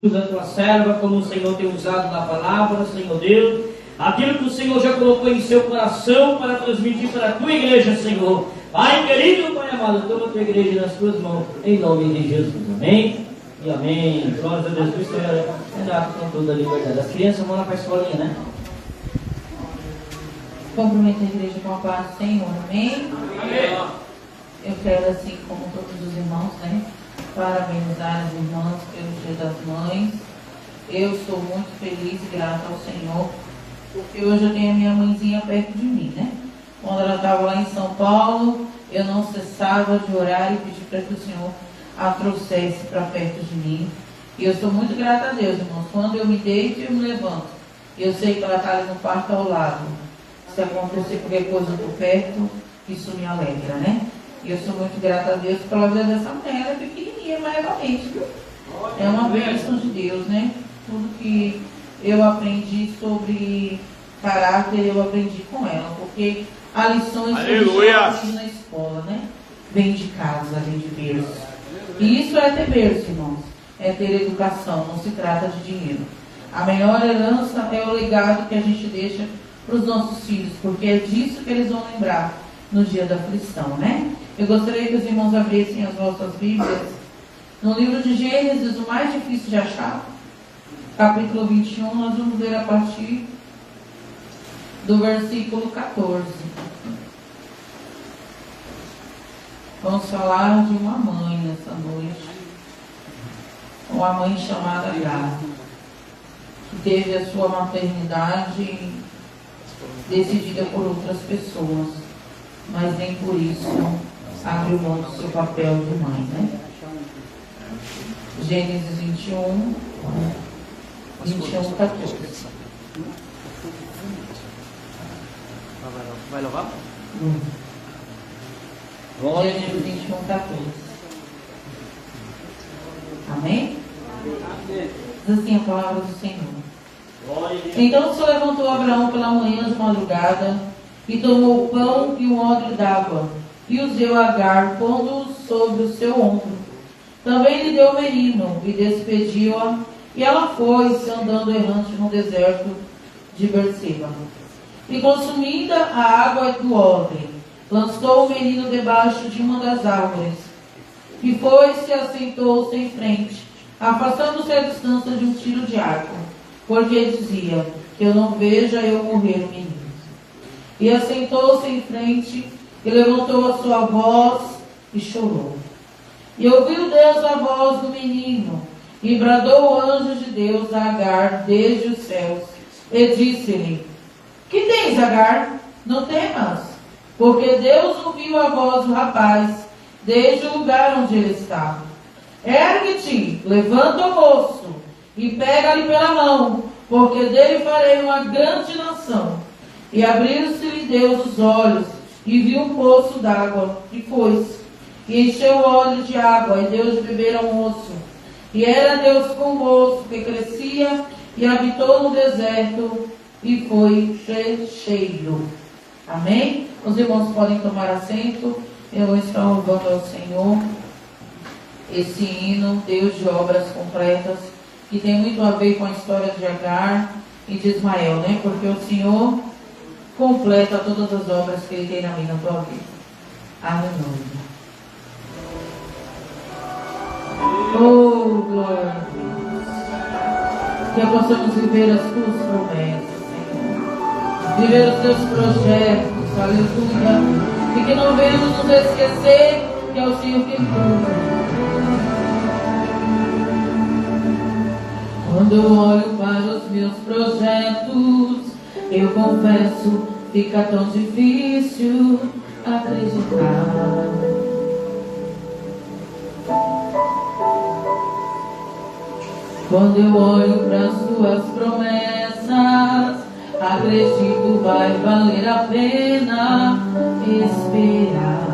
da tua serva, como o Senhor tem usado na palavra, Senhor Deus, aquilo que o Senhor já colocou em seu coração para transmitir para a tua igreja, Senhor. Pai querido, Pai amado, toma a tua igreja nas tuas mãos, em nome de Jesus, amém e amém. Glória a Deus, Cristo é dado com toda a liberdade. As crianças vão lá para a escolinha, né? Cumprimento a igreja com a paz do Senhor, amém? Amém. Eu quero, assim como todos os irmãos, né, parabenizar as irmãs pelo Dia das Mães. Eu estou muito feliz e grata ao Senhor, porque hoje eu tenho a minha mãezinha perto de mim, né? Quando ela estava lá em São Paulo, eu não cessava de orar e pedir para que o Senhor a trouxesse para perto de mim. E eu estou muito grata a Deus, irmãos. Quando eu me deito e eu me levanto, eu sei que ela está ali no quarto ao lado. Se acontecer qualquer coisa por perto, isso me alegra, né? E eu sou muito grata a Deus pela vida dessa mulher. Ela é pequenininha, mas é valente, viu? É uma bênção de Deus, né? Tudo que eu aprendi sobre caráter, eu aprendi com ela. Porque há lições que a gente aprende na escola, né? Vem de casa, vem de berço. E isso é ter berço, irmãos. É ter educação, não se trata de dinheiro. A melhor herança é o legado que a gente deixa para os nossos filhos, porque é disso que eles vão lembrar no dia da aflição, né? Eu gostaria que os irmãos abrissem as vossas Bíblias no livro de Gênesis, o mais difícil de achar, capítulo 21, nós vamos ver a partir do versículo 14. Vamos falar de uma mãe nessa noite, uma mãe chamada Agar, que teve a sua maternidade decidida por outras pessoas, mas nem por isso abriu mão do seu papel de mãe, né? Gênesis 21, 14. Vai louvar? Gênesis 21, 14. Amém? Diz assim a palavra do Senhor. Então se levantou Abraão pela manhã de madrugada, e tomou o pão e um odre d'água, e os deu a Agar, pondo-o sobre o seu ombro. Também lhe deu o menino, e despediu-a, e ela foi-se andando errante no deserto de Berseba. E consumida a água do odre, lançou o menino debaixo de uma das árvores, e foi-se e assentou-se em frente, afastando-se a distância de um tiro de arco, porque dizia: que eu não veja eu morrer o menino. E assentou-se em frente, e levantou a sua voz, e chorou. E ouviu Deus a voz do menino, e bradou o anjo de Deus a Agar desde os céus, e disse-lhe: que tens, Agar? Não temas, porque Deus ouviu a voz do rapaz, desde o lugar onde ele está. Ergue-te, levanta o moço, e pega-lhe pela mão, porque dele farei uma grande nação. E abriu-se-lhe Deus os olhos, e viu um poço d'água, e foi-se, e encheu o odre de água, e deu de beber ao moço. E era Deus com o moço, que crescia, e habitou no deserto, e foi cheio. Amém? Os irmãos podem tomar assento. Eu vou estar louvando ao Senhor esse hino, Deus de obras completas, que tem muito a ver com a história de Agar e de Ismael, né? Porque o Senhor completa todas as obras que Ele tem na minha, na tua vida. Aleluia. Oh, glória a Deus. Que possamos viver as tuas promessas, Senhor. Viver os teus projetos, aleluia. E que não venhamos nos esquecer que é o Senhor que cuida. Quando eu olho para os meus projetos, eu confesso, fica tão difícil acreditar. Quando eu olho para as tuas promessas, acredito, vai valer a pena esperar.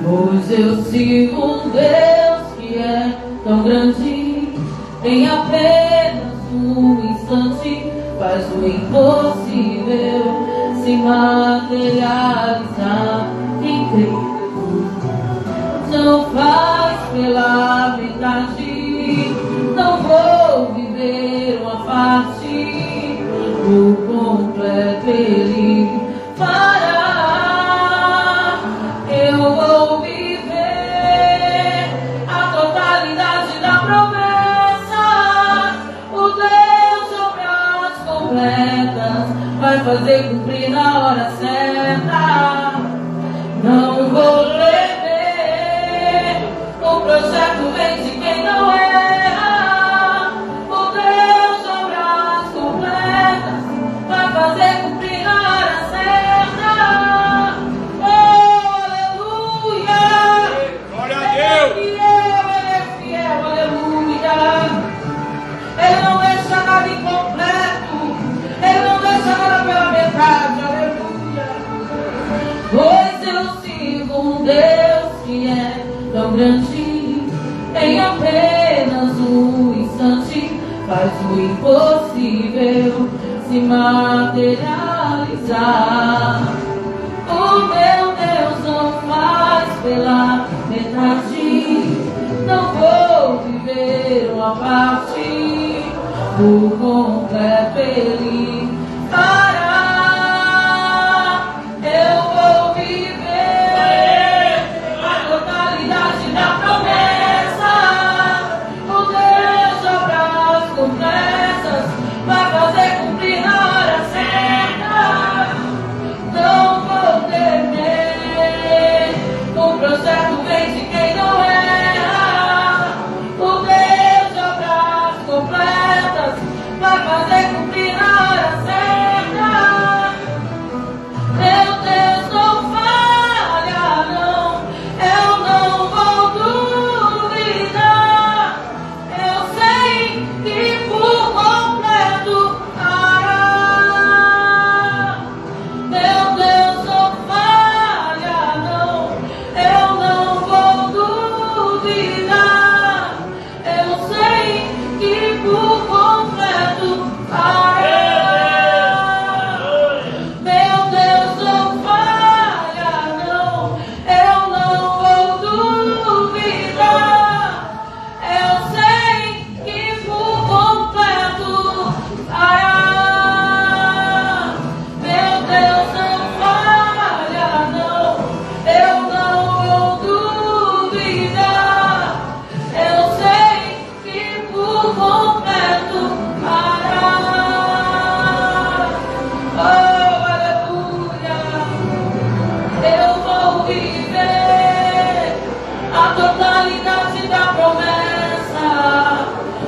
Pois eu sigo um Deus que é tão grande, em apenas um instante faz o impossível se materializar. Incrível, não faz fazer cumprir na hora certa. Não vou temer, o projeto vem de quem não erra. O Deus de obras completas vai fazer cumprir na hora certa. Oh, aleluia! Glória a Deus! Ele é fiel, aleluia! Ele não deixa nada incompleto, Ele não deixa nada pela metade, aleluia! Pois eu sirvo um Deus que é tão grande, em apenas um instante faz o impossível se materializar. O meu Deus não faz pela metade, não vou viver uma parte, por completo Ele fará. Eu vou viver a totalidade da promessa. O Deus de obras completas vai fazer cumprir na hora certa. Não vou temer, o projeto vem de quem não erra. O Deus de obras completas vai fazer cumprir na hora certa. Meu Deus não falha, não, eu não vou duvidar. Eu sei que por completo fará. Meu Deus não falha, não, eu não vou duvidar. Eu sei que por completo fará. Meu Deus não falha, não, eu não vou duvidar. Eu sei que por completo fará. Meu Deus não falha, não, eu não vou duvidar. Eu sei que por completo fará. Oh, aleluia! Eu vou viver a totalidade da promessa.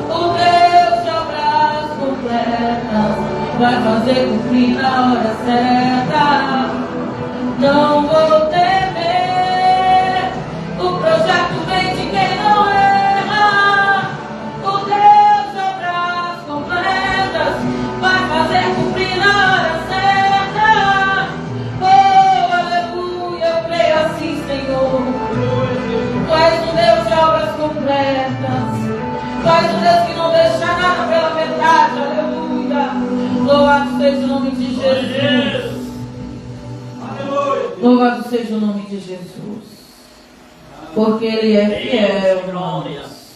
O Deus de obras completas vai fazer cumprir na hora certa. Não vou temer, o projeto vem de quem não erra. O Deus de obras completas vai fazer cumprir na hora certa. Oh, aleluia, eu creio assim, Senhor. Tu és um Deus de obras completas. Tu és um Deus que não deixa nada pela metade, aleluia. Louvado seja o nome de Jesus. Louvado seja o nome de Jesus. Porque Ele é fiel, irmãos.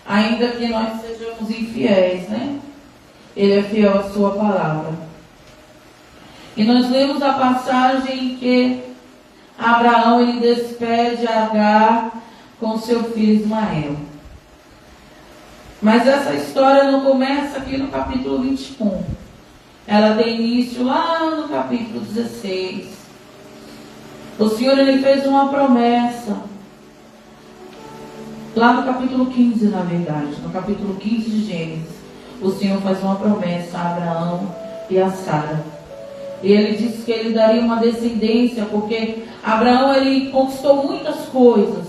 Ainda que nós sejamos infiéis, né? Ele é fiel à sua palavra. E nós lemos a passagem que Abraão, ele despede Agar com seu filho Ismael. Mas essa história não começa aqui no capítulo 21. Ela tem início lá no capítulo 16. O Senhor, ele fez uma promessa. Lá no capítulo 15, na verdade. No capítulo 15 de Gênesis. O Senhor faz uma promessa a Abraão e a Sara. E ele disse que ele daria uma descendência, porque Abraão, ele conquistou muitas coisas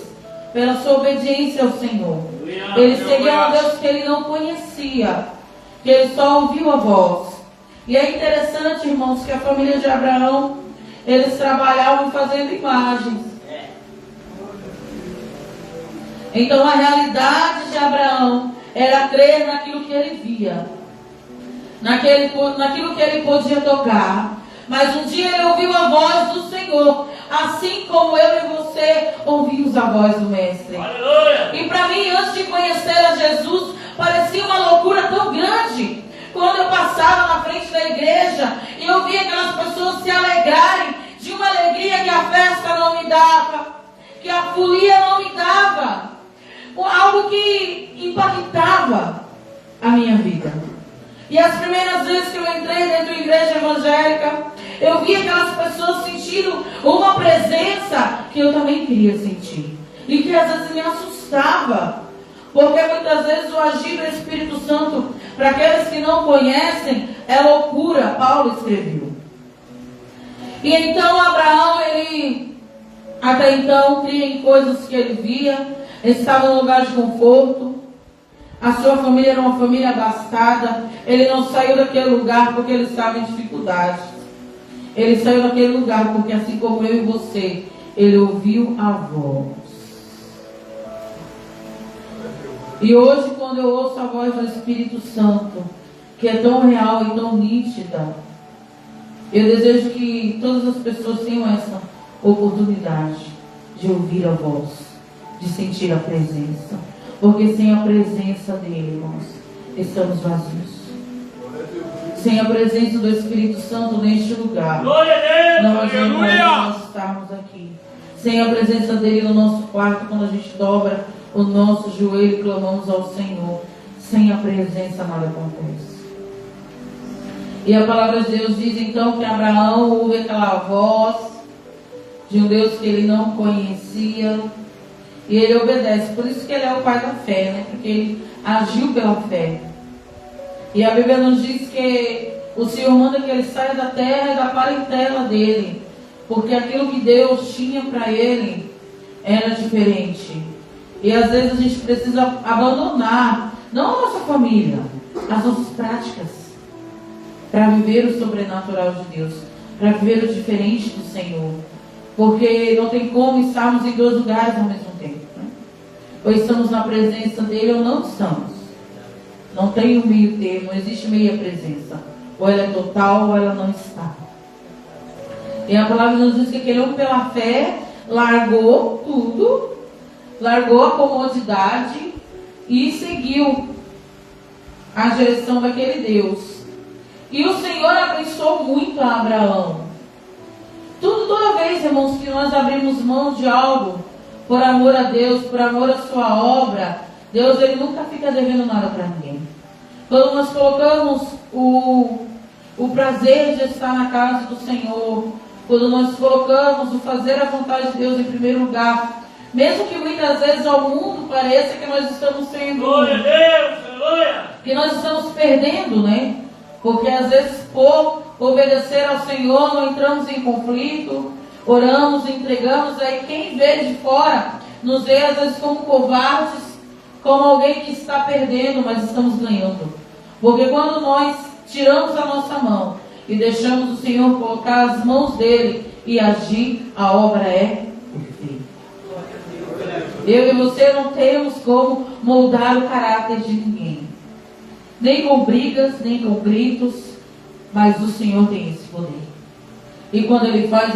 pela sua obediência ao Senhor. Ele seguia um Deus que ele não conhecia, que ele só ouviu a voz. E é interessante, irmãos, que a família de Abraão, eles trabalhavam fazendo imagens. Então a realidade de Abraão era crer naquilo que ele via, naquilo que ele podia tocar. Mas um dia ele ouviu a voz do Senhor, assim como eu e você ouvimos a voz do Mestre. Aleluia. E para mim, antes de conhecer a Jesus, parecia uma loucura tão grande. Quando eu passava na frente da igreja e eu via aquelas pessoas se alegrarem de uma alegria que a festa não me dava, que a folia não me dava, algo que impactava a minha vida. E as primeiras vezes que eu entrei dentro da igreja evangélica, Eu vi aquelas pessoas sentindo uma presença que eu também queria sentir. E que às vezes me assustava. Porque muitas vezes o agir do Espírito Santo, para aqueles que não conhecem, é loucura. Paulo escreveu. E então Abraão, ele até então cria em coisas que ele via. Estava num lugar de conforto. A sua família era uma família abastada. Ele não saiu daquele lugar porque ele estava em dificuldade. Ele saiu daquele lugar porque, assim como eu e você, ele ouviu a voz. E hoje, quando eu ouço a voz do Espírito Santo, que é tão real e tão nítida, eu desejo que todas as pessoas tenham essa oportunidade de ouvir a voz, de sentir a presença. Porque sem a presença dele, irmãos, estamos vazios. Sem a presença do Espírito Santo neste lugar, não adianta nós estarmos aqui. Sem a presença dele no nosso quarto, quando a gente dobra o nosso joelho e clamamos ao Senhor, sem a presença nada acontece. E a palavra de Deus diz então que Abraão ouve aquela voz de um Deus que ele não conhecia, e ele obedece. Por isso que ele é o pai da fé, né? Porque ele agiu pela fé. E a Bíblia nos diz que o Senhor manda que ele saia da terra e da parentela dele, porque aquilo que Deus tinha para ele era diferente. E às vezes a gente precisa abandonar, não a nossa família, as nossas práticas, para viver o sobrenatural de Deus, para viver o diferente do Senhor. Porque não tem como estarmos em dois lugares ao mesmo tempo, né? Ou estamos na presença dele ou não estamos. Não tem um meio termo, não existe meia presença. Ou ela é total ou ela não está. E a palavra nos diz que aquele homem pela fé largou tudo, largou a comodidade e seguiu a direção daquele Deus. E o Senhor abençoou muito a Abraão. Toda vez, irmãos, que nós abrimos mão de algo por amor a Deus, por amor à sua obra, Deus, ele nunca fica devendo nada para ninguém. Quando nós colocamos o prazer de estar na casa do Senhor, quando nós colocamos o fazer a vontade de Deus em primeiro lugar, mesmo que muitas vezes ao mundo pareça que nós estamos sendo... Glória a Deus, aleluia! Que nós estamos perdendo, né? Porque às vezes por obedecer ao Senhor não entramos em conflito, oramos, entregamos, aí quem vê de fora nos vê às vezes como covardes, como alguém que está perdendo, mas estamos ganhando. Porque quando nós tiramos a nossa mão e deixamos o Senhor colocar as mãos dele e agir, a obra é perfeita. Eu e você não temos como moldar o caráter de ninguém. Nem com brigas, nem com gritos, mas o Senhor tem esse poder. E quando ele faz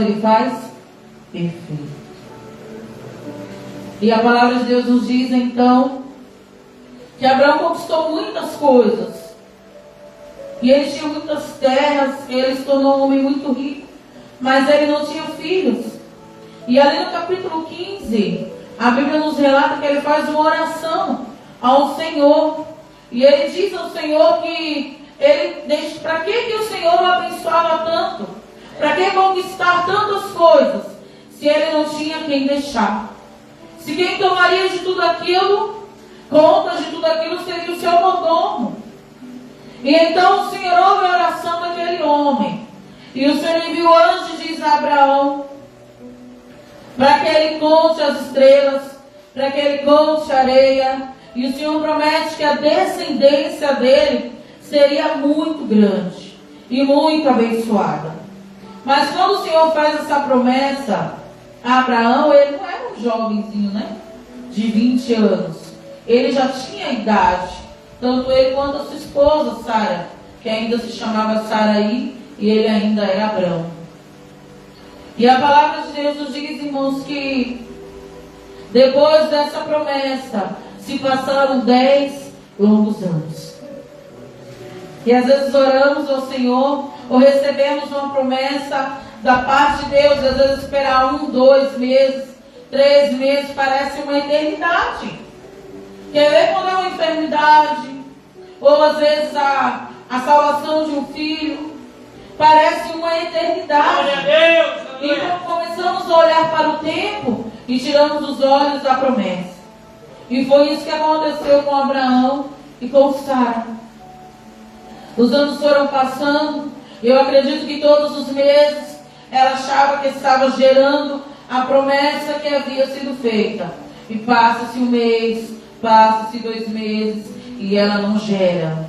perfeito. E a palavra de Deus nos diz então que Abraão conquistou muitas coisas. E ele tinha muitas terras, ele se tornou um homem muito rico, mas ele não tinha filhos. E ali no capítulo 15, a Bíblia nos relata que ele faz uma oração ao Senhor. E ele diz ao Senhor que para que o Senhor o abençoava tanto? Para que conquistar tantas coisas, se ele não tinha quem deixar? Se quem tomaria de tudo aquilo, conta de tudo aquilo, seria o seu mordomo. E então o Senhor ouve a oração daquele homem. E o Senhor enviou anjos, diz a Abraão, para que ele conte as estrelas, para que ele conte a areia. E o Senhor promete que a descendência dele seria muito grande e muito abençoada. Mas quando o Senhor faz essa promessa a Abraão, ele não era um jovenzinho, né? De 20 anos. Ele já tinha idade. Tanto ele quanto a sua esposa, Sara, que ainda se chamava Saraí, e ele ainda era Abrão. E a palavra de Deus nos diz, irmãos, que depois dessa promessa, se passaram 10 longos anos. E às vezes oramos ao Senhor, ou recebemos uma promessa da parte de Deus, às vezes esperar 1, 2 meses, 3 meses, parece uma eternidade. Quer ver quando é uma enfermidade, ou às vezes a salvação de um filho. parece uma eternidade. Glória a Deus. Então começamos a olhar para o tempo e tiramos os olhos da promessa. E foi isso que aconteceu com Abraão e com Sara. Os anos foram passando. Eu acredito que todos os meses ela achava que estava gerando a promessa que havia sido feita. E passa-se um mês, passa-se 2 meses e ela não gera.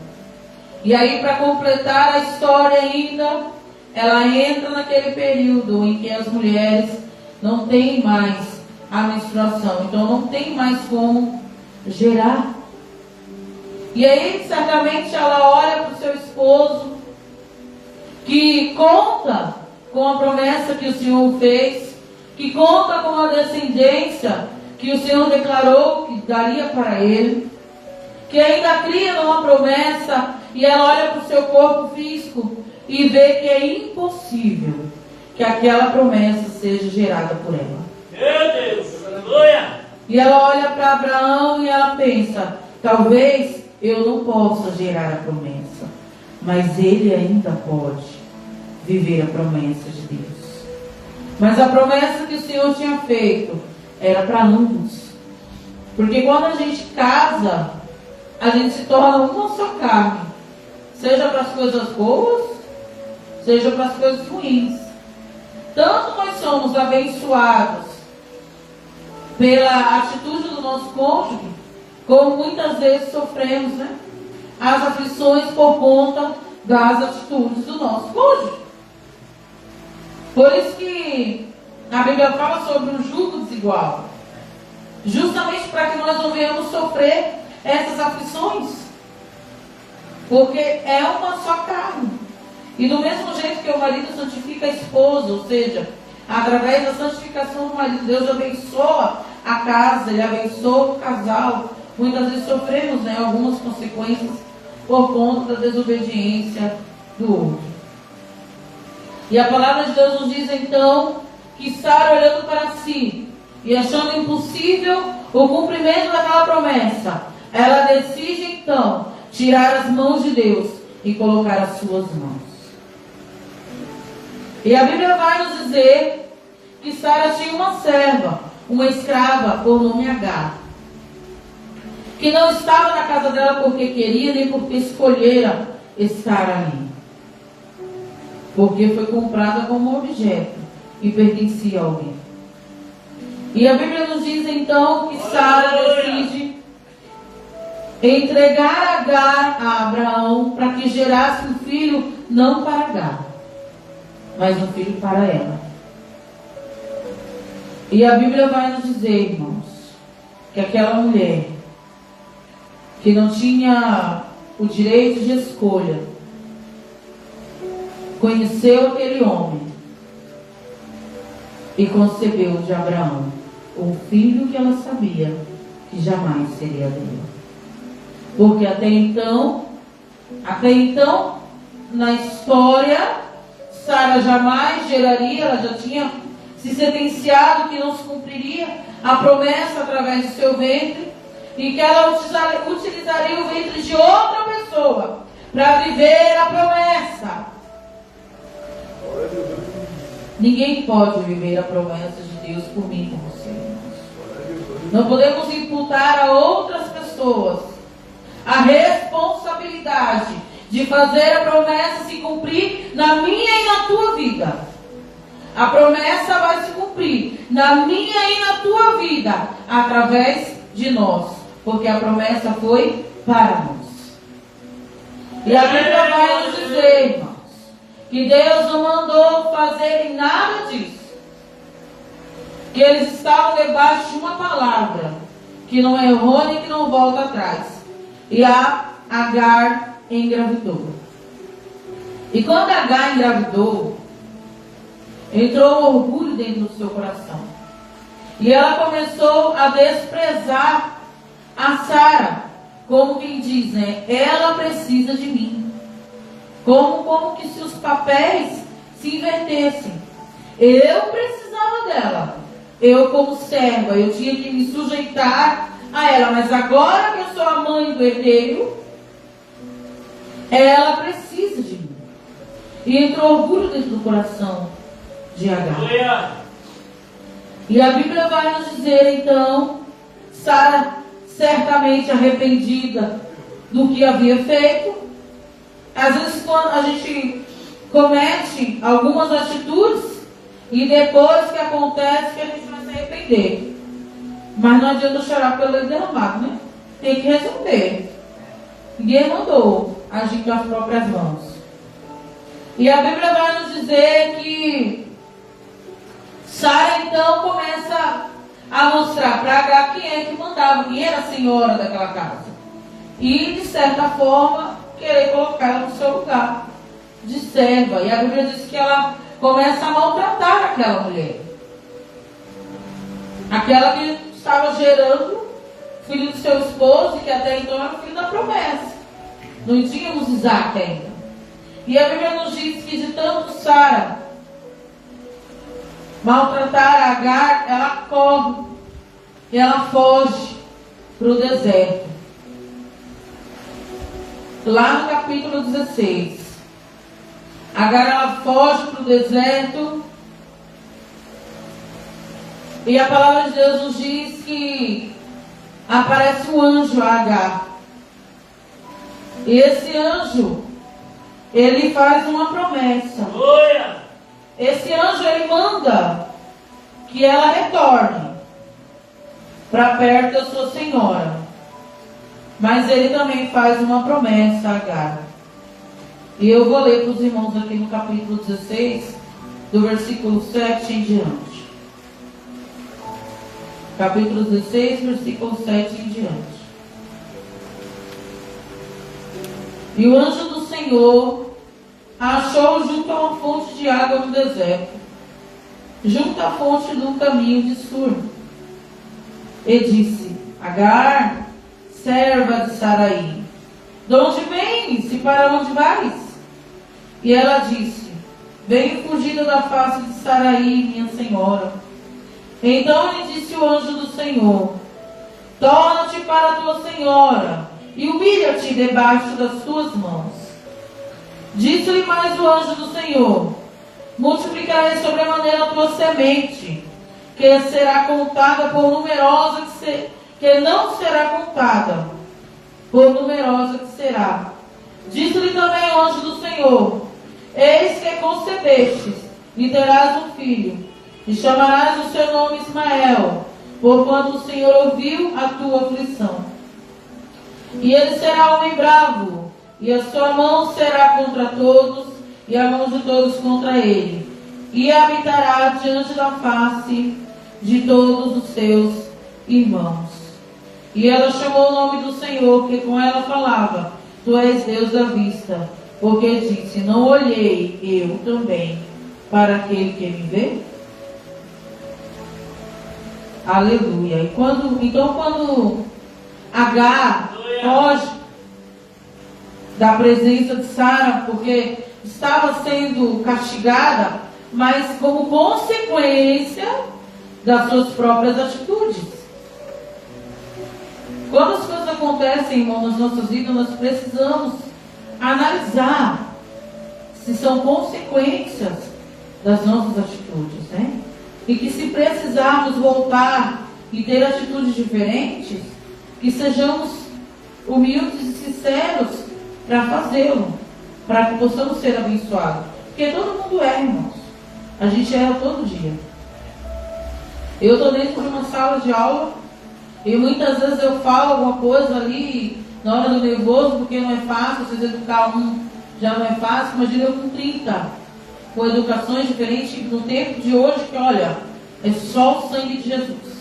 E aí, para completar a história ainda, ela entra naquele período em que as mulheres não têm mais a menstruação. Então não tem mais como gerar. E aí, certamente, ela olha para o seu esposo, que conta com a promessa que o Senhor fez, que conta com a descendência que o Senhor declarou que daria para ele, que ainda cria numa promessa, e ela olha para o seu corpo físico e vê que é impossível que aquela promessa seja gerada por ela. Meu Deus, aleluia! E ela olha para Abraão e ela pensa, talvez eu não possa gerar a promessa, mas ele ainda pode viver a promessa de Deus. Mas a promessa que o Senhor tinha feito era para ambos. Porque quando a gente casa, a gente se torna uma só carne. Seja para as coisas boas, seja para as coisas ruins. Tanto nós somos abençoados pela atitude do nosso cônjuge, como muitas vezes sofremos, né? As aflições por conta das atitudes do nosso cônjuge. Por isso que a Bíblia fala sobre um jugo desigual. Justamente para que nós não venhamos sofrer essas aflições. Porque é uma só carne. E do mesmo jeito que o marido santifica a esposa, ou seja, através da santificação do marido, Deus abençoa a casa, Ele abençoa o casal. Muitas vezes sofremos, né, algumas consequências por conta da desobediência do outro. E a palavra de Deus nos diz então que Sara, olhando para si e achando impossível o cumprimento daquela promessa, ela decide então tirar as mãos de Deus e colocar as suas mãos. E a Bíblia vai nos dizer que Sara tinha uma serva, uma escrava por nome Agar, que não estava na casa dela porque queria, nem porque escolhera estar ali, porque foi comprada como objeto e pertencia a alguém. E a Bíblia nos diz então que Sara decide entregar Agar a Abraão para que gerasse um filho, não para Agar, mas um filho para ela. E a Bíblia vai nos dizer, irmãos, que aquela mulher que não tinha o direito de escolha conheceu aquele homem e concebeu de Abraão um filho que ela sabia que jamais seria dele. Porque até então, na história, Sara jamais geraria, ela já tinha se sentenciado que não se cumpriria a promessa através do seu ventre, e que ela utilizaria o ventre de outra pessoa para viver a promessa. Ninguém pode viver a promessa de Deus por mim e por você. Não podemos imputar a outras pessoas a responsabilidade de fazer a promessa se cumprir na minha e na tua vida. A promessa vai se cumprir na minha e na tua vida através de nós, porque a promessa foi para nós. E a Bíblia vai nos dizer, irmãos, que Deus não mandou fazerem nada disso, que eles estavam debaixo de uma palavra que não é errônea e que não volta atrás. E a Agar engravidou. E quando Agar engravidou, entrou um orgulho dentro do seu coração. E ela começou a desprezar a Sara, como quem diz, né? Ela precisa de mim. Como que se os papéis se invertessem. Eu precisava dela. Eu, como serva, eu tinha que me sujeitar a ela. Mas agora que eu sou a mãe do herdeiro, ela precisa de mim. E entrou orgulho dentro do coração de Agar. E a Bíblia vai nos dizer, então, Sara, certamente arrependida do que havia feito. Às vezes, quando a gente comete algumas atitudes e depois que acontece que a gente vai se arrepender. Mas não adianta chorar pelo leite derramado, né? Tem que resolver. Ninguém mandou agir com as próprias mãos. E a Bíblia vai nos dizer que Sara então começa a mostrar para Agar quem é que mandava, quem era a senhora daquela casa. E, de certa forma, querer colocar ela no seu lugar de serva. E a Bíblia diz que ela começa a maltratar aquela mulher. Aquela que estava gerando filho do seu esposo, e que até então era o filho da promessa. Não tínhamos Isaac ainda. E a Bíblia nos diz que de tanto Sara maltratar Agar, ela corre e ela foge para o deserto. Lá no capítulo 16, Agar ela foge para o deserto. E a palavra de Deus nos diz que aparece um anjo a Agar. E esse anjo, ele faz uma promessa. Esse anjo, ele manda que ela retorne para perto da sua senhora. Mas ele também faz uma promessa a Agar. E eu vou ler para os irmãos aqui no capítulo 16, do versículo 7 em diante. Capítulo 16, versículo 7 em diante. E o anjo do Senhor a achou junto a uma fonte de água no deserto, junto à fonte do caminho de Sur. E disse: Agar, serva de Saraí, de onde vens e para onde vais? E ela disse: venho fugida da face de Saraí, minha senhora. Então lhe disse o anjo do Senhor: torna-te para a tua senhora e humilha-te debaixo das tuas mãos. Disse-lhe mais o anjo do Senhor: multiplicarei sobremaneira a tua semente, que será contada por numerosa que não será contada, por numerosa que será. Disse-lhe também o anjo do Senhor: eis que concebestes, e terás um filho, e chamarás o seu nome Ismael, porquanto o Senhor ouviu a tua aflição. E ele será homem bravo, e a sua mão será contra todos, e a mão de todos contra ele, e habitará diante da face de todos os seus irmãos. E ela chamou o nome do Senhor, que com ela falava: tu és Deus à vista, porque disse: não olhei eu também para aquele que me vê? Aleluia. E quando Agar foge da presença de Sara, porque estava sendo castigada, mas como consequência das suas próprias atitudes. Quando as coisas acontecem, irmão, nas nossas vidas, nós precisamos analisar se são consequências das nossas atitudes, né? E que se precisarmos voltar e ter atitudes diferentes, que sejamos humildes e sinceros para fazê-lo, para que possamos ser abençoados. Porque todo mundo erra, irmãos. A gente erra todo dia. Eu estou dentro de uma sala de aula e muitas vezes eu falo alguma coisa ali na hora do nervoso, porque não é fácil. Vocês educar um já não é fácil. Imagina eu com 30, com educações diferentes no tempo de hoje, que olha, é só o sangue de Jesus.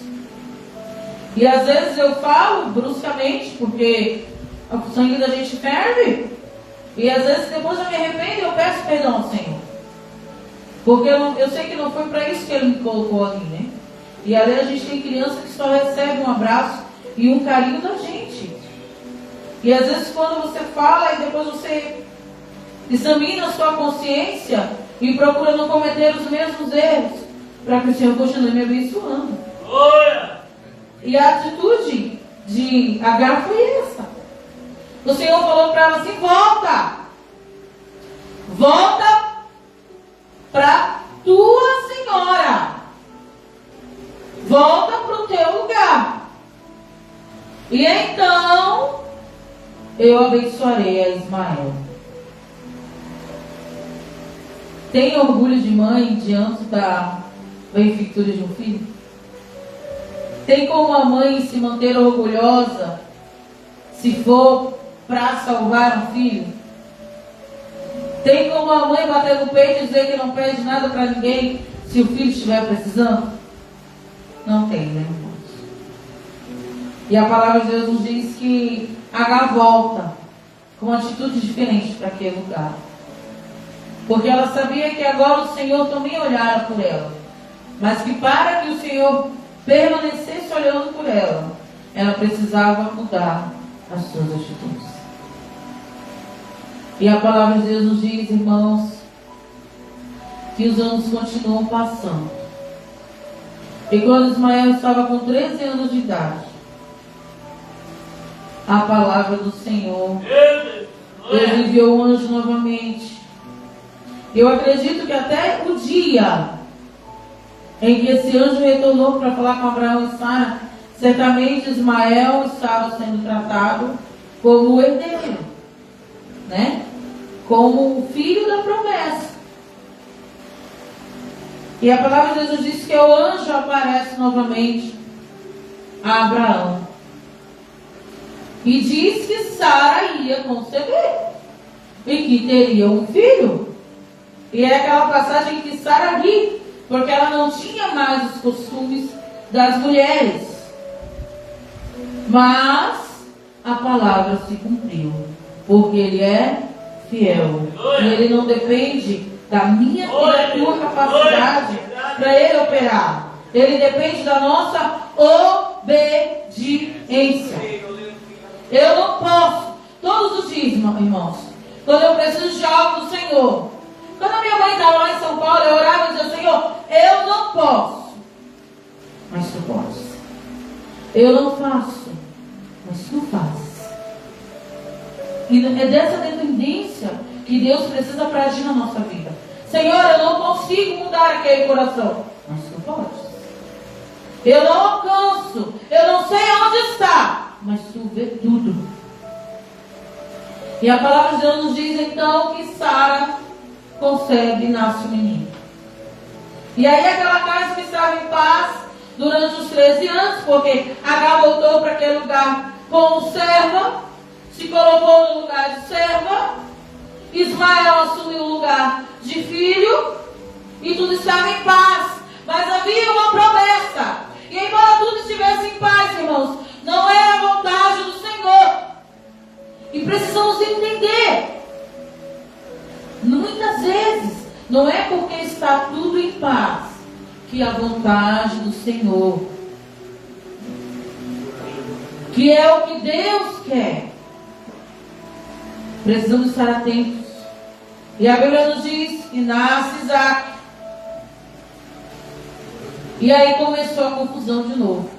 E às vezes eu falo bruscamente, porque o sangue da gente ferve. E às vezes depois eu me arrependo e eu peço perdão ao Senhor. Porque eu sei que não foi para isso que Ele me colocou ali, né? E ali a gente tem criança que só recebe um abraço e um carinho da gente. E às vezes quando você fala e depois você examina a sua consciência e procura não cometer os mesmos erros, para que o Senhor continue me abençoando. E a atitude de Agar foi essa. O Senhor falou para ela assim: volta para tua senhora. Volta para o teu lugar. E então eu abençoarei a Ismael. Tem orgulho de mãe diante da benfeitura de um filho? Tem como a mãe se manter orgulhosa se for para salvar um filho? Tem como a mãe bater no peito e dizer que não pede nada para ninguém se o filho estiver precisando? Não tem, né, irmãos? E a palavra de Deus nos diz que Agar volta com uma atitude diferente para aquele lugar. Porque ela sabia que agora o Senhor também olhara por ela. Mas que para que o Senhor permanecesse olhando por ela, ela precisava mudar as suas atitudes. E a palavra de Deus nos diz, irmãos, que os anos continuam passando. E quando Ismael estava com 13 anos de idade, a palavra do Senhor, Deus enviou o anjo novamente. Eu acredito que até o dia em que esse anjo retornou para falar com Abraão e Sara, certamente Ismael estava sendo tratado como o herdeiro, né? Como o filho da promessa. E a palavra de Deus diz que o anjo aparece novamente a Abraão e diz que Sara ia conceber e que teria um filho. E é aquela passagem que Sara ri, porque ela não tinha mais os costumes das mulheres. Mas a palavra se cumpriu, porque Ele é fiel. E Ele não depende da minha e da tua capacidade para Ele operar. Ele depende da nossa obediência. Eu não posso, todos os dias, irmãos, quando eu preciso de algo do Senhor. Quando a minha mãe estava lá em São Paulo, eu orava e dizia: Senhor, eu não posso, mas Tu podes. Eu não faço, mas Tu fazes. E é dessa dependência que Deus precisa para agir na nossa vida. Senhor, eu não consigo mudar aquele coração, mas Tu podes. Eu não alcanço, eu não sei onde está, mas Tu vê tudo. E a palavra de Deus nos diz então que Sara concebe e nasce o menino. E aí aquela casa que estava em paz durante os 13 anos, porque Agar voltou para aquele lugar como serva, se colocou no lugar de serva, Ismael assumiu o lugar de filho, e tudo estava em paz. Mas havia uma promessa. E embora tudo estivesse em paz, irmãos, não era a vontade do Senhor. E precisamos entender. Muitas vezes, não é porque está tudo em paz que a vontade do Senhor, que é o que Deus quer. Precisamos estar atentos. E a Bíblia nos diz que nasce Isaac. E aí começou a confusão de novo.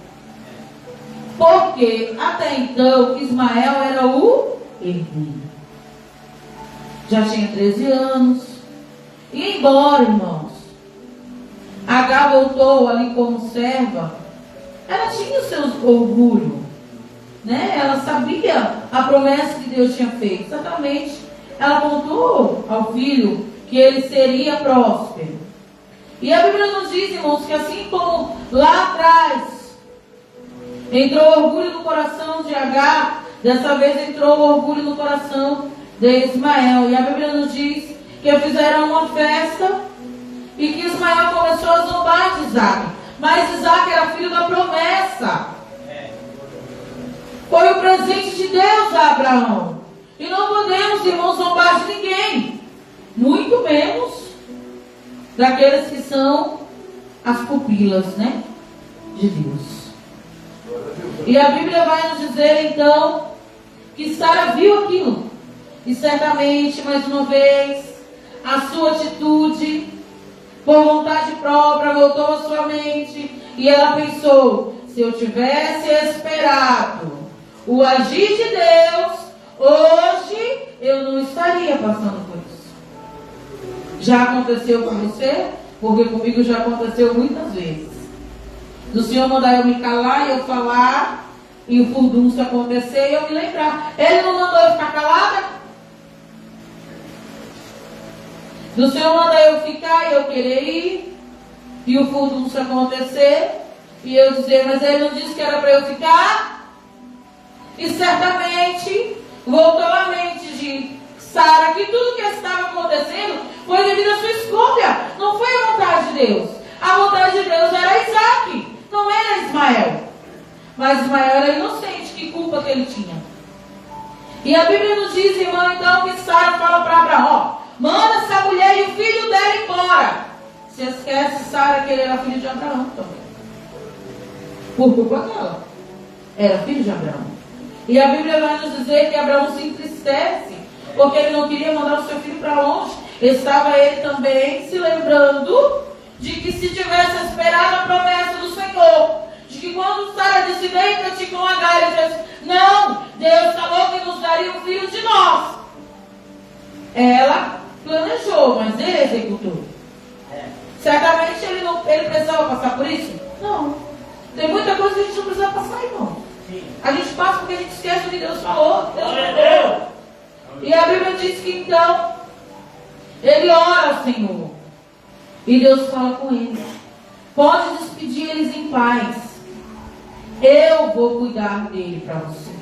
Porque até então Ismael era o herdeiro. Já tinha 13 anos. E embora, irmãos, Agar voltou ali como serva, ela tinha o seu orgulho, né? Ela sabia a promessa que Deus tinha feito. Exatamente. Ela contou ao filho que ele seria próspero. E a Bíblia nos diz, irmãos, que assim como lá atrás entrou orgulho no coração de Agar, dessa vez entrou orgulho no coração de Ismael. E a Bíblia nos diz que fizeram uma festa e que Ismael começou a zombar de Isaac. Mas Isaac era filho da promessa. Foi o presente de Deus a Abraão. E não podemos, irmãos, zombar de ninguém. Muito menos daqueles que são as pupilas, né, de Deus. E a Bíblia vai nos dizer então que Sara viu aquilo. E certamente, mais uma vez, a sua atitude, por vontade própria, voltou à sua mente. E ela pensou: se eu tivesse esperado o agir de Deus, hoje eu não estaria passando por isso. Já aconteceu com você? Porque comigo já aconteceu muitas vezes. Do Senhor mandar eu me calar e eu falar, e o furdunço acontecer e eu me lembrar. Ele não mandou eu ficar calada? Do Senhor mandar eu ficar e eu querer ir, e o furdunço acontecer, e eu dizer, mas ele não disse que era para eu ficar? E certamente voltou à mente de Sara que tudo que estava acontecendo foi devido à sua escolha, não foi a vontade de Deus. A vontade de Deus era Isaac, não era Ismael. Mas Ismael era inocente, que culpa que ele tinha? E a Bíblia nos diz, irmão, então, que Sara fala para Abraão, manda essa mulher e o filho dela embora. Se esquece, Sara que ele era filho de Abraão também. Por culpa dela. Era filho de Abraão. E a Bíblia vai nos dizer que Abraão se entristece, porque ele não queria mandar o seu filho para longe. Estava ele também se lembrando de que se tivesse esperado a promessa do Senhor, de que quando Sara disse, deita-te com Agar, ele disse, não, Deus falou que nos daria um filho de nós. Ela planejou, mas ele executou. Certamente ele precisava passar por isso? Não. Tem muita coisa que a gente não precisa passar, irmão. A gente passa porque a gente esquece o que Deus falou. Deus falou. E a Bíblia diz que então ele ora ao Senhor. E Deus fala com ele. Pode despedir eles em paz. Eu vou cuidar dele para você.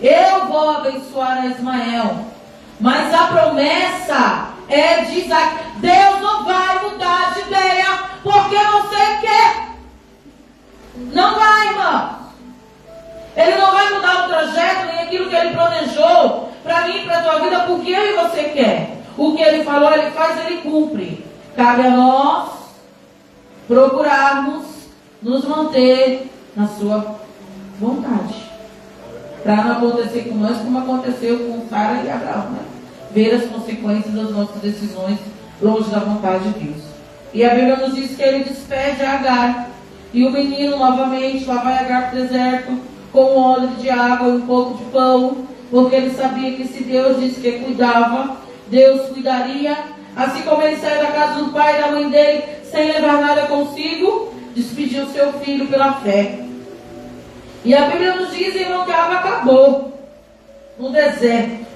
Eu vou abençoar a Ismael. Mas a promessa é de Isaac. Deus não vai mudar de ideia porque você quer. Não vai, irmão. Ele não vai mudar o trajeto nem aquilo que ele planejou para mim e para a tua vida porque eu e você quer. O que ele falou, ele faz, ele cumpre. Cabe a nós procurarmos nos manter na sua vontade. Para não acontecer com nós como aconteceu com Sara e Abraão, né? Ver as consequências das nossas decisões longe da vontade de Deus. E a Bíblia nos diz que ele despede a Agar. E o menino novamente, lá vai Agar para o deserto, com um odre de água e um pouco de pão, porque ele sabia que se Deus disse que cuidava, Deus cuidaria. Assim como ele saiu da casa do pai e da mãe dele, sem levar nada consigo, despediu seu filho pela fé. E a Bíblia nos diz, irmão, que a água acabou no deserto.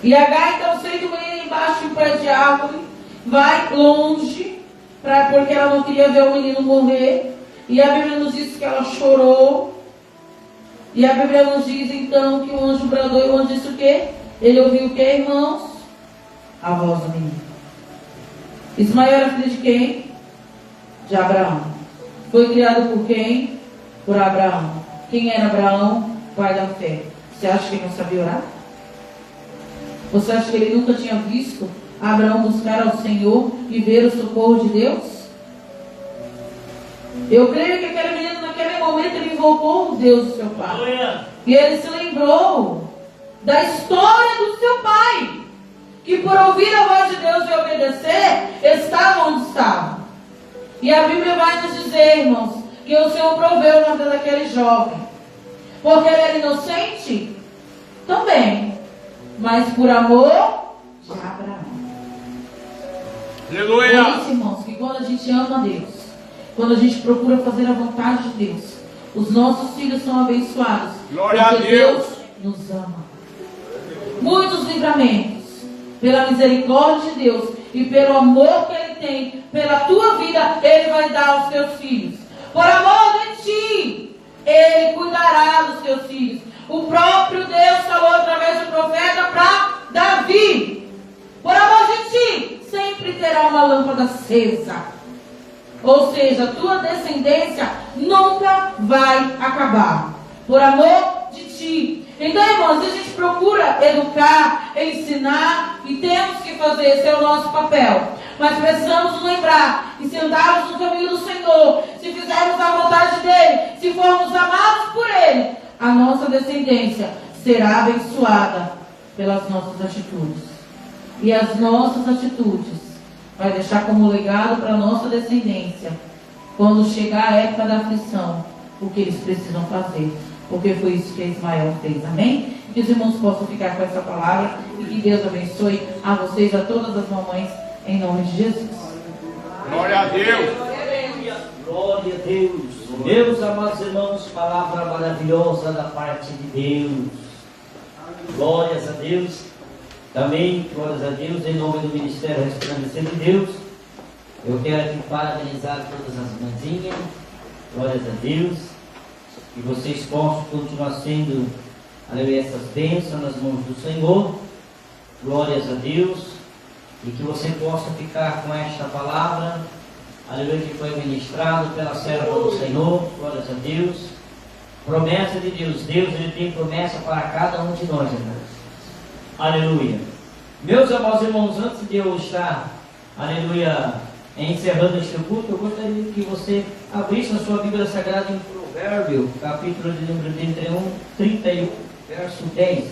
E Agar, então, sendo o menino embaixo de um pé de árvore, vai longe, porque ela não queria ver o menino morrer. E a Bíblia nos diz que ela chorou. E a Bíblia nos diz, então, que o anjo bradou. E o anjo disse o quê? Ele ouviu o quê, irmãos? A voz do menino. Ismael era filho de quem? De Abraão. Foi criado por quem? Por Abraão. Quem era Abraão? Pai da fé. Você acha que ele não sabia orar? Você acha que ele nunca tinha visto Abraão buscar ao Senhor e ver o socorro de Deus? Eu creio que aquele menino, naquele momento, ele invocou o Deus do seu pai. E ele se lembrou da história do seu pai, que por ouvir a voz de Deus e obedecer, estava onde estava. E a Bíblia vai nos dizer, irmãos, que o Senhor proveu na vida daquele jovem. Porque ele era inocente? Também. Mas por amor de Abraão. Aleluia. Por isso, irmãos, que quando a gente ama a Deus, quando a gente procura fazer a vontade de Deus, os nossos filhos são abençoados. Glória porque a Deus. Deus nos ama. Muitos livramentos, pela misericórdia de Deus e pelo amor que Ele tem pela tua vida, Ele vai dar aos teus filhos. Por amor de ti, Ele cuidará dos teus filhos. O próprio Deus falou através do profeta para Davi: por amor de ti, sempre terá uma lâmpada acesa. Ou seja, a tua descendência nunca vai acabar. Por amor de ti. Então, irmãos, a gente procura educar, ensinar, e temos que fazer, esse é o nosso papel. Mas precisamos nos lembrar que se andarmos no caminho do Senhor, se fizermos a vontade dEle, se formos amados por Ele, a nossa descendência será abençoada pelas nossas atitudes. E as nossas atitudes vai deixar como legado para a nossa descendência, quando chegar a época da aflição, o que eles precisam fazer. Porque foi isso que Ismael fez, amém? que os irmãos possam ficar com essa palavra e que Deus abençoe a vocês, a todas as mamães, em nome de Jesus. Glória a Deus. Glória a Deus. Meus amados irmãos, palavra maravilhosa da parte de Deus. Glórias a Deus. Também, glórias a Deus, em nome do Ministério Resplandecer de Deus. Eu quero aqui parabenizar todas as mãezinhas. Glórias a Deus. Que vocês possam continuar sendo, aleluia, essas bênçãos nas mãos do Senhor. Glórias a Deus. E que você possa ficar com esta palavra, aleluia, que foi ministrado pela serva do Senhor. Glórias a Deus. Promessa de Deus. Deus, Ele tem promessa para cada um de nós, irmãos. Aleluia. Meus amados irmãos, antes de eu estar, aleluia, encerrando este culto, eu gostaria que você abrisse a sua Bíblia Sagrada em Provérbio, capítulo de número 31, verso 10.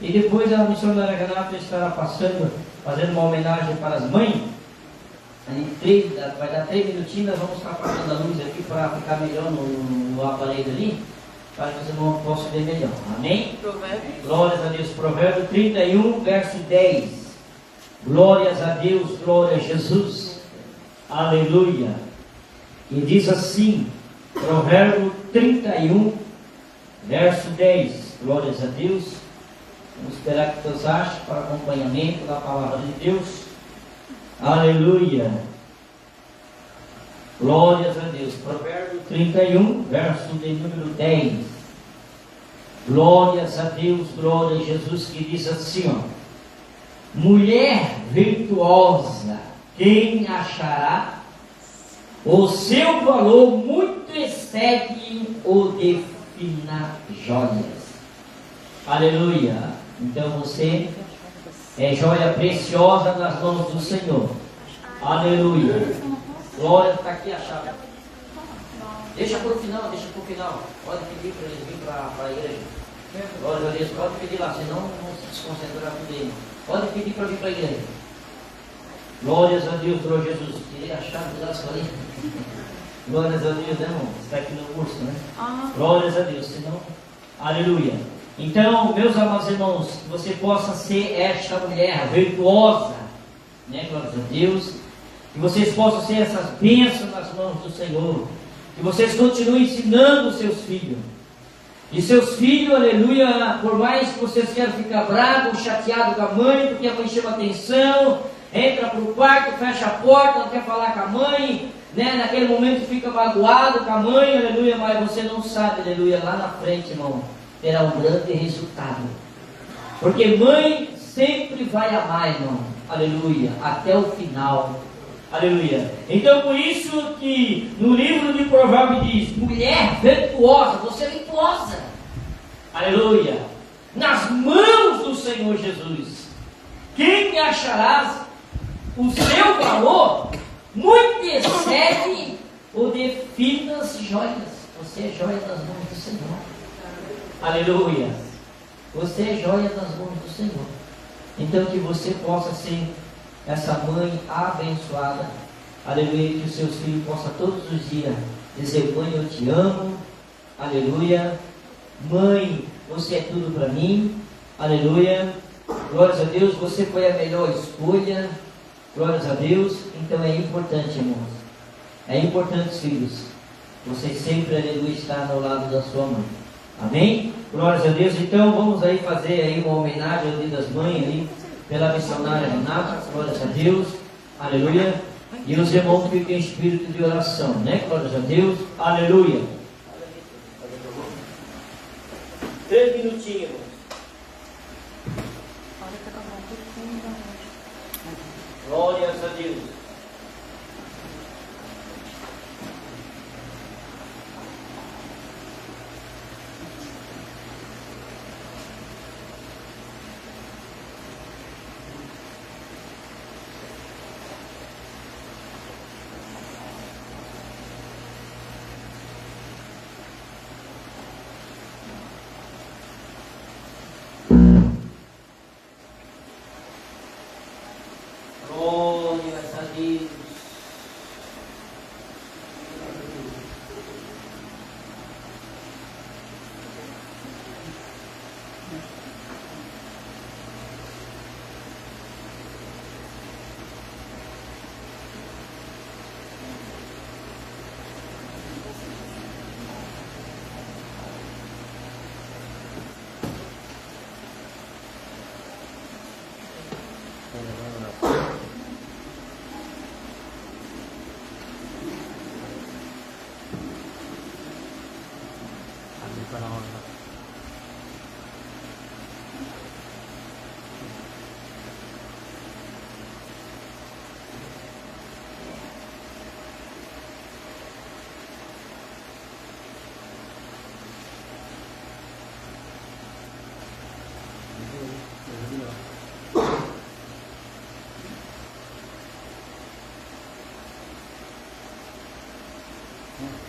E depois a missionária Renata estará fazendo uma homenagem para as mães. Vai dar 3 minutinhos, nós vamos estar passando a luz aqui para ficar melhor no aparelho ali, para que os irmãos possam ver melhor. Amém? Glórias a Deus. Provérbio 31, verso 10. Glórias a Deus, glória a Jesus. Aleluia. E diz assim, Provérbio 31, verso 10. Glórias a Deus. Vamos esperar que todos achem para acompanhamento da palavra de Deus. Aleluia. Glórias a Deus. Provérbio 31, verso de número 10. Glórias a Deus, glória a Jesus, que diz assim, ó: mulher virtuosa, quem achará? O seu valor muito excede o de finas joias. Aleluia. Então você é joia preciosa nas mãos do Senhor. Aleluia. Glória, está aqui a chave. Deixa para o final, Pode pedir para eles virem para a igreja. Glória a Deus, pode pedir lá, senão não se desconcentrar tudo aí. Pode pedir para vir para a igreja. Glórias a Deus, glória a Jesus. Tirei a chave do laço ali. Glórias a Deus, né, irmão? Está aqui no curso, né? Glórias a Deus, senão. Aleluia. Então, meus amados irmãos, que você possa ser esta mulher virtuosa, né? Glórias a Deus. Que vocês possam ser essas bênçãos nas mãos do Senhor. Que vocês continuem ensinando os seus filhos. E seus filhos, aleluia, por mais que vocês queiram ficar bravos, chateados com a mãe, porque a mãe chama atenção, entra para o quarto, fecha a porta, não quer falar com a mãe, né? Naquele momento fica magoado com a mãe, aleluia, mas você não sabe, aleluia, lá na frente, irmão, terá um grande resultado. Porque mãe sempre vai amar, irmão, aleluia, até o final. Aleluia. Então por isso que no livro de Provérbios diz: mulher virtuosa, você é virtuosa. Aleluia. Nas mãos do Senhor Jesus. Quem acharás? O seu valor muito excede o de finas joias. Você é joia nas mãos do Senhor. Aleluia. Você é joia nas mãos do Senhor. Então que você possa ser essa mãe abençoada, aleluia, que os seus filhos possam todos os dias dizer: mãe, eu te amo, aleluia, mãe, você é tudo para mim, aleluia, glórias a Deus, você foi a melhor escolha, glórias a Deus. Então é importante, irmãos, é importante, filhos, você sempre, aleluia, estar ao lado da sua mãe, amém? Glórias a Deus. Então vamos aí fazer aí uma homenagem ao Dia das Mães aí, pela missionária Renata, glórias a Deus, aleluia, e os irmãos ficam em espírito de oração, né? Glórias a Deus, aleluia. 3 minutinhos, irmãos. Glórias a Deus. Glórias a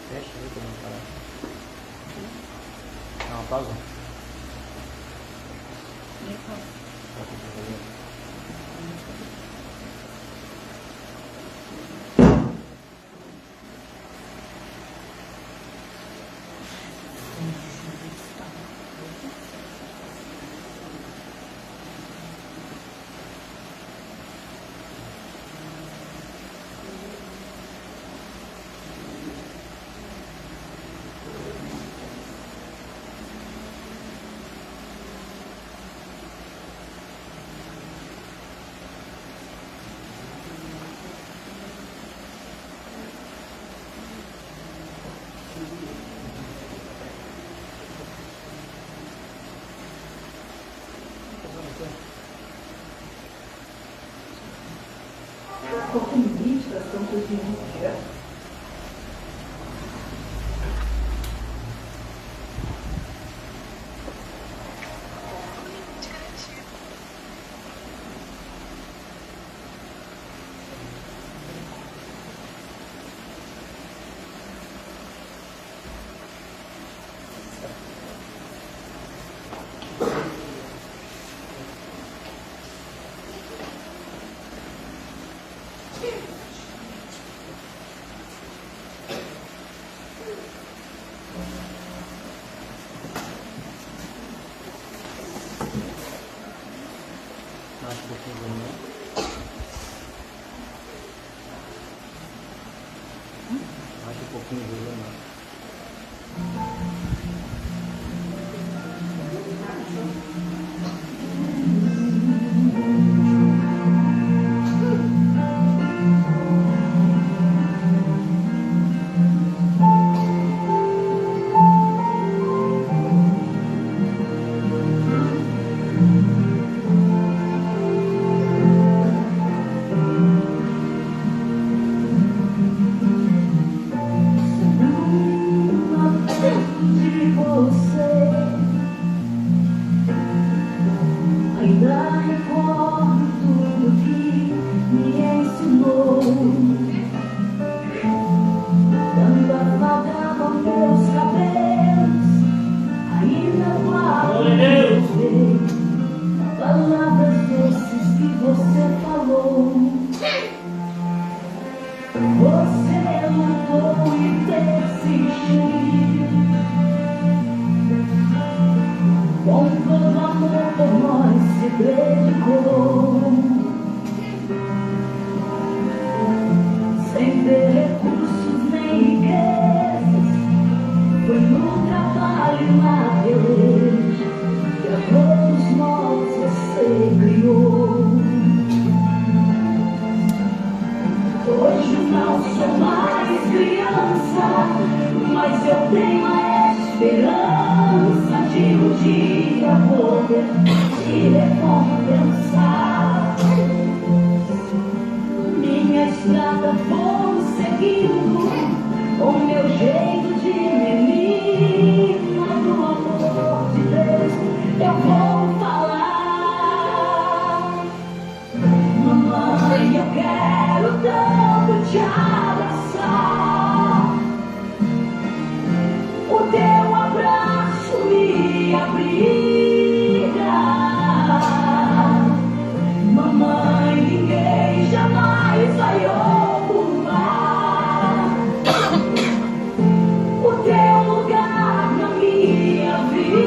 Fecha aí pra não falar. Dá uma pausa. Comunistas estão cozinhando direto. Mais um pouquinho, né? Mais um pouquinho, né? O teu lugar na minha vida.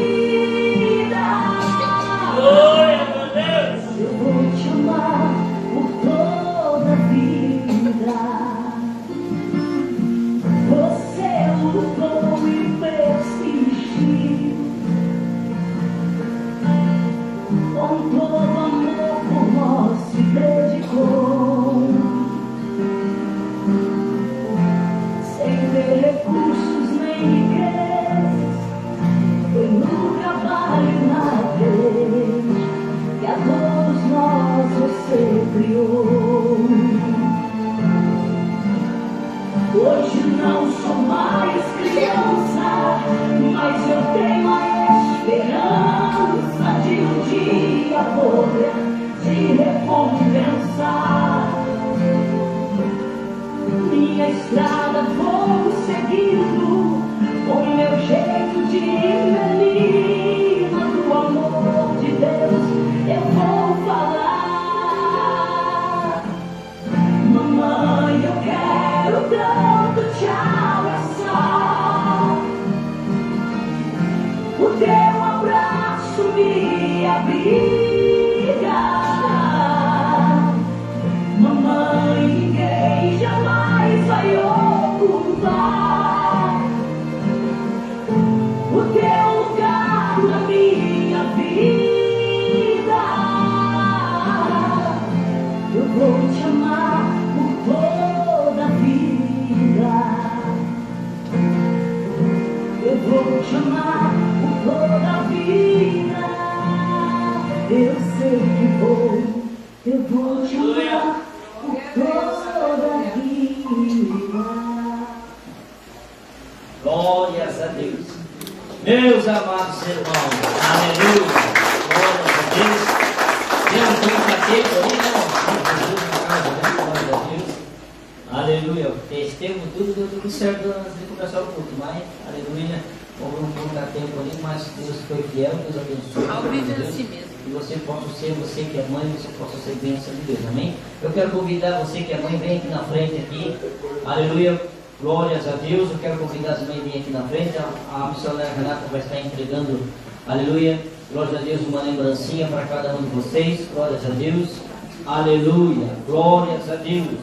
te recompensar. Minha estrada vou seguindo, com meu jeito de menina, do amor de Deus eu vou falar. Mamãe, eu quero tanto te abraçar, o teu abraço me abriga. Mamãe, ninguém jamais vai ocupar o teu lugar na minha vida. Eu vou te amar por toda a vida. Eu vou te amar por toda a vida. Eu sei que vou, eu vou te amar por toda a vida. Glórias a Deus. Meus amados irmãos, aleluia. Glórias a Deus. Temos um cateco ali, né? Jesus na casa, né? Glória a Deus. Aleluia. Testemos tudo certo antes de começar o culto, mas, aleluia. Vamos colocar tempo ali, mas Deus foi fiel, Deus abençoe. Ao vídeo de si mesmo. Que você possa ser, você que é mãe, você possa ser bênção de Deus, amém? Eu quero convidar você que é mãe, vem aqui na frente aqui, aleluia, glórias a Deus. Eu quero convidar as mães a vir aqui na frente, a missionária Renata vai estar entregando, aleluia, glórias a Deus, uma lembrancinha para cada um de vocês, glórias a Deus, aleluia, glórias a Deus.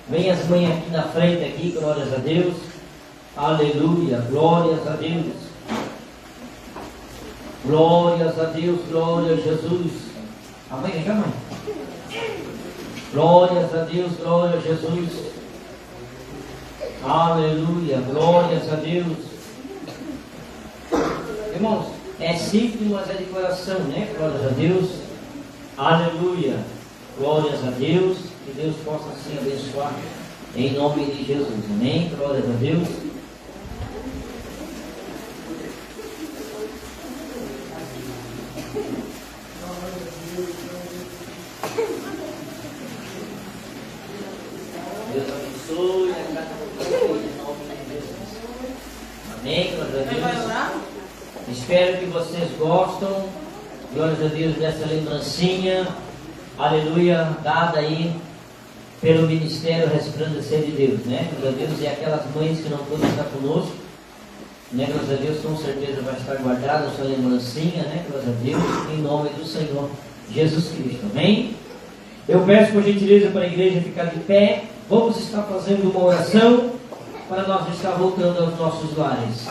Vem as mães aqui na frente aqui, glórias a Deus, aleluia, glórias a Deus. Glórias a Deus, glória a Jesus. Amém, vem cá, mãe. Glórias a Deus, glória a Jesus. Aleluia, glórias a Deus. Irmãos, é simples, mas é de coração, né? Glórias a Deus. Aleluia, glórias a Deus. Que Deus possa assim abençoar em nome de Jesus. Amém, glórias a Deus. Deus abençoe a cada um em nome de Jesus. Amém, glória a Deus. Espero que vocês gostam, glórias a Deus, dessa lembrancinha, aleluia, dada aí pelo Ministério Resplandecer de Deus, né? Glória a Deus, e aquelas mães que não podem estar conosco, né? Glória a Deus, com certeza vai estar guardada a sua lembrancinha, né? Glória a Deus, em nome do Senhor Jesus Cristo, amém? Eu peço por gentileza para a igreja ficar de pé. Vamos estar fazendo uma oração para nós estar voltando aos nossos lares.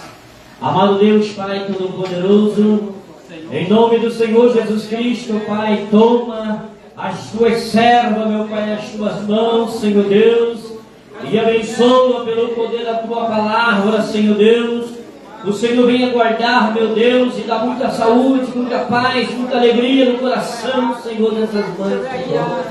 Amado Deus, Pai Todo-Poderoso, em nome do Senhor Jesus Cristo, Pai, toma as tuas servas, meu Pai, nas tuas mãos, Senhor Deus, e abençoa pelo poder da tua palavra, Senhor Deus. O Senhor venha guardar, meu Deus, e dar muita saúde, muita paz, muita alegria no coração, Senhor, dessas mães, Senhor.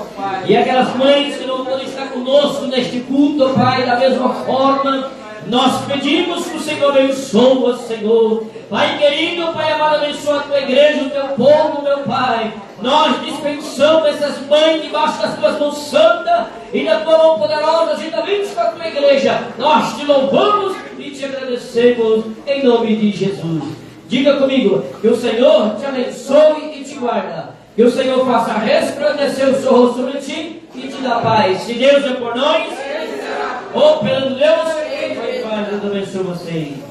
E aquelas mães que não podem estar conosco neste culto, Pai, da mesma forma, nós pedimos que o Senhor abençoe, Senhor. Pai querido, Pai amado, abençoa a tua igreja, o teu povo, meu Pai. Nós dispensamos essas mães debaixo das tuas mãos santas e da tua mão poderosa, juntamente com a tua igreja. Nós te louvamos e te agradecemos em nome de Jesus. Diga comigo, que o Senhor te abençoe e te guarda. Que o Senhor faça resplandecer o seu rosto sobre ti e te dá paz. Se Deus é por nós, ou pelo Deus, Deus abençoe vocês.